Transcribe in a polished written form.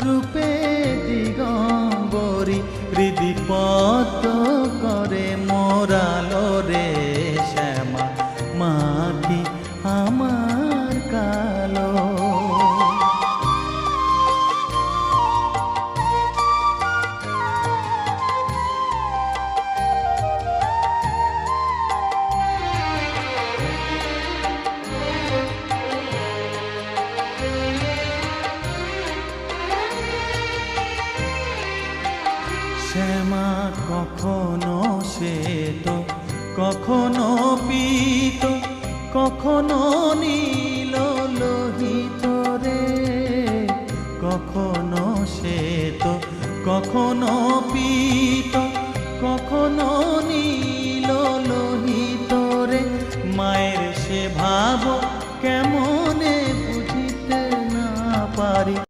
রূপে দিগম্বরী হৃদি পদ্ম করে মোরালো রে শ্যামা মা কি আমার কালো। শ্যামা কখনো শ্বেত কখনো পীত কখনো নীল লোহিত রে, কখনো শ্বেত কখনো পীত কখনো নীল লোহিত রে। মায়ের সে ভাব কেমনে বুঝিতে না পারি।